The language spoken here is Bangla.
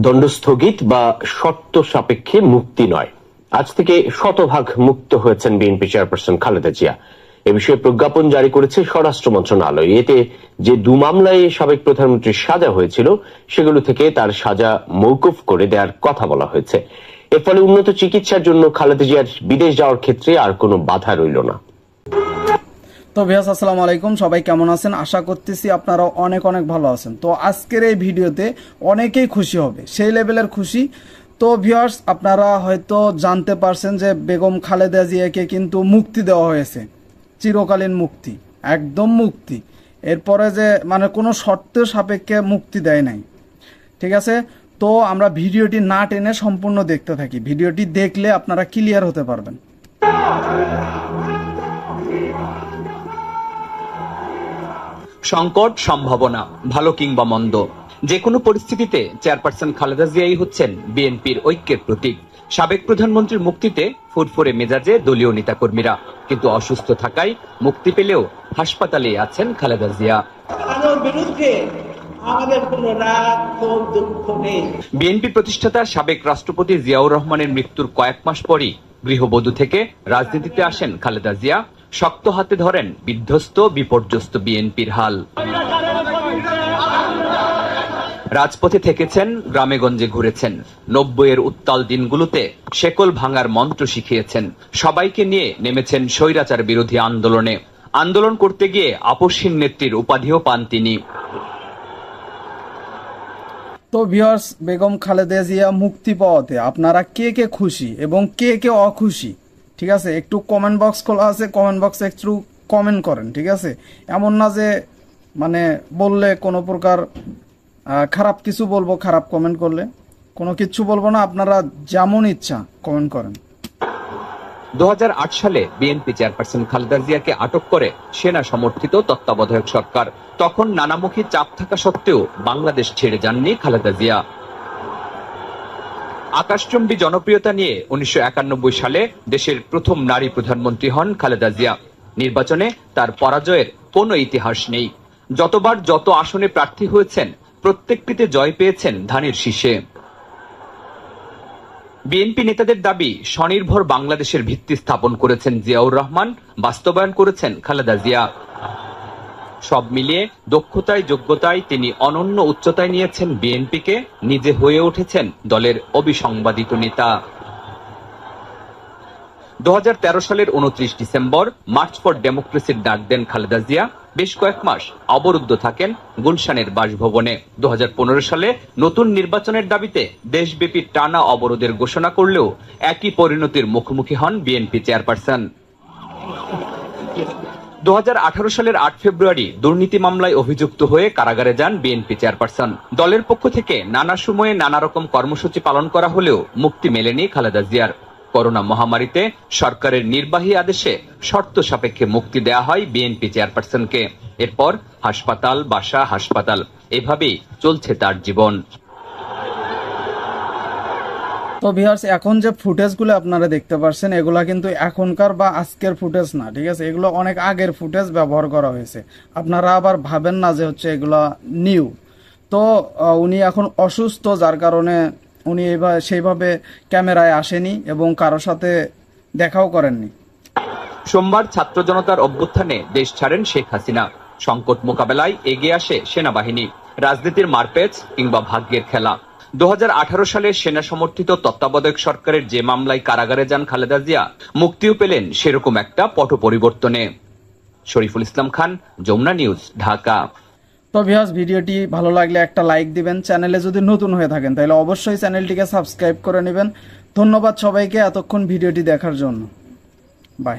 দণ্ড স্থগিত বা শর্ত সাপেক্ষে মুক্তি নয়। আজ থেকে শতভাগ মুক্ত হয়েছেন বিএনপি চেয়ারপারসন খালেদা জিয়া। এ বিষয়ে প্রজ্ঞাপন জারি করেছে স্বরাষ্ট্র মন্ত্রণালয়। এতে যে মামলায় সাবেক প্রধানমন্ত্রীর সাজা হয়েছিল সেগুলো থেকে তার সাজা মওকুফ করে দেওয়ার কথা বলা হয়েছে। এর ফলে উন্নত চিকিৎসার জন্য খালেদা জিয়ার বিদেশ যাওয়ার ক্ষেত্রে আর কোনো বাধা রইল না। তো ভিউয়ার্স, আসসালামু আলাইকুম, সবাই কেমন আছেন? আশা করতেছি আপনারা অনেক অনেক ভালো আছেন। তো আজকের এই ভিডিওতে অনেকেই খুশি হবে, সেই লেভেলের খুশি। তো ভিউয়ার্স, আপনারা হয়তো জানতে পারছেন যে বেগম খালেদা জিয়াকে কিন্তু মুক্তি দেওয়া হয়েছে, চিরকালীন মুক্তি, একদম মুক্তি। এরপরে যে মানে কোনো শর্ত সাপেক্ষে মুক্তি দেয় নাই, ঠিক আছে? তো আমরা ভিডিওটি না টেনে সম্পূর্ণ দেখতে থাকি। ভিডিওটি দেখলে আপনারা ক্লিয়ার হতে পারবেন। সংকট, সম্ভাবনা, ভালো কিংবা মন্দ, যে কোনো পরিস্থিতিতে চেয়ারপারসন খালেদা জিয়াই হচ্ছেন বিএনপির ঐক্যের প্রতীক। সাবেক প্রধানমন্ত্রীর মুক্তিতে ফুরফুরে মেজাজে দলীয় নেতাকর্মীরা, কিন্তু অসুস্থ থাকায় মুক্তি পেলেও হাসপাতালে আছেন খালেদা জিয়া। বিএনপি প্রতিষ্ঠাতা সাবেক রাষ্ট্রপতি জিয়াউর রহমানের মৃত্যুর কয়েক মাস পরই গৃহবধূ থেকে রাজনীতিতে আসেন খালেদা জিয়া। শক্ত হাতে ধরেন বিধ্বস্ত বিপর্যস্ত বিএনপির হাল। রাজপথে থেকেছেন, গ্রামেগঞ্জে ঘুরেছেন, 90-এর উত্তাল দিনগুলোতে শেকল ভাঙার মন্ত্র শিখিয়েছেন। সবাইকে নিয়ে নেমেছেন স্বৈরাচার বিরোধী আন্দোলনে। আন্দোলন করতে গিয়ে আপসহীন নেত্রীর উপাধিও পান তিনি। তো ভিউয়ার্স, বেগম খালেদা জিয়া মুক্তি পাওয়াতে আপনারা কে কে খুশি এবং কে কে অখুশি, ঠিক আছে? একটু কমেন্ট বক্স খোলা আছে, কমেন্ট বক্সে একটু কমেন্ট করেন, ঠিক আছে? এমন না যে মানে বললে কোনো প্রকার খারাপ কিছু বলবো, খারাপ কমেন্ট করলে কোনো কিছু বলবো না, আপনারা যেমন ইচ্ছা কমেন্ট করেন। 2008 সালে বিএনপি চেয়ারপারসন খালেদা জিয়াকে আটক করে সেনা সমর্থিত তত্ত্বাবধায়ক সরকার। তখন নানামুখী চাপ থাকা সত্ত্বেও বাংলাদেশ ছেড়ে যাননি খালেদা জিয়া। আকাশচুম্বী জনপ্রিয়তা নিয়ে 1991 সালে দেশের প্রথম নারী প্রধানমন্ত্রী হন খালেদা জিয়া। নির্বাচনে তার পরাজয়ের কোনো ইতিহাস নেই। যতবার যত আসনে প্রার্থী হয়েছেন প্রত্যেকটিতে জয় পেয়েছেন ধানের শীষে। বিএনপি নেতাদের দাবি, স্বনির্ভর বাংলাদেশের ভিত্তি স্থাপন করেছেন জিয়াউর রহমান, বাস্তবায়ন করেছেন খালেদা জিয়া। সব মিলিয়ে দক্ষতায় যোগ্যতায় তিনি অনন্য উচ্চতায় নিয়েছেন বিএনপিকে, নিজে হয়ে উঠেছেন দলের অবিসংবাদিত নেতা। 2013 সালের 29 ডিসেম্বর মার্চ ফর ডেমোক্রেসির ডাক দেন খালেদা জিয়া। বেশ কয়েক মাস অবরুদ্ধ থাকেন গুলশানের বাসভবনে। 2015 সালে নতুন নির্বাচনের দাবিতে দেশব্যাপী টানা অবরোধের ঘোষণা করলেও একই পরিণতির মুখোমুখি হন বিএনপি চেয়ারপারসন। 2018 সালের 8 ফেব্রুয়ারি দুর্নীতি মামলায় অভিযুক্ত হয়ে কারাগারে যান বিএনপি চেয়ারপারসন। দলের পক্ষ থেকে নানা সময়ে নানা রকম কর্মসূচি পালন করা হলেও মুক্তি মেলেনি খালেদা জিয়ার। করোনা মহামারীতে সরকারের নির্বাহী আদেশে শর্ত সাপেক্ষে মুক্তি দেয়া হয় বিএনপি চেয়ারপারসনকে। এরপর হাসপাতাল, বাসা, হাসপাতাল, এভাবেই চলছে তার জীবন। তো ভিউয়ার্স, এখন যে ফুটেজগুলো আপনারা দেখতে পাচ্ছেন এগুলা কিন্তু এখনকার বা আজকের ফুটেজ না, ঠিক আছে? এগুলো অনেক আগের ফুটেজ ব্যবহার করা হয়েছে। আপনারা আবার ভাবেন না যে হচ্ছে এগুলা নিউ। তো উনি এখন অসুস্থ, যার কারণে উনি সেইভাবে ক্যামেরায় আসেনি এবং কারোর সাথে দেখাও করেননি। সোমবার ছাত্র জনতার অভ্যুত্থানে দেশ ছাড়েন শেখ হাসিনা। সংকট মোকাবেলায় এগিয়ে আসে সেনাবাহিনী। রাজনীতির মারপ্যাচ কিংবা ভাগ্যের খেলা। 2018 সালে সেনা সমর্থিত তত্ত্বাবধায়ক সরকারের যে মামলায় কারাগারে যান খালেদা জিয়া, মুক্তিও পেলেন সেরকম একটা পট পরিবর্তনে। শরীফুল ইসলাম খান, যমুনা নিউজ, ঢাকা। তো ভিউয়ার্স, ভিডিওটি ভালো লাগলে একটা লাইক দিবেন। চ্যানেলে যদি নতুন হয়ে থাকেন তাহলে অবশ্যই চ্যানেলটিকে সাবস্ক্রাইব করে নেবেন। ধন্যবাদ সবাইকে এতক্ষণ ভিডিওটি দেখার জন্য। বাই।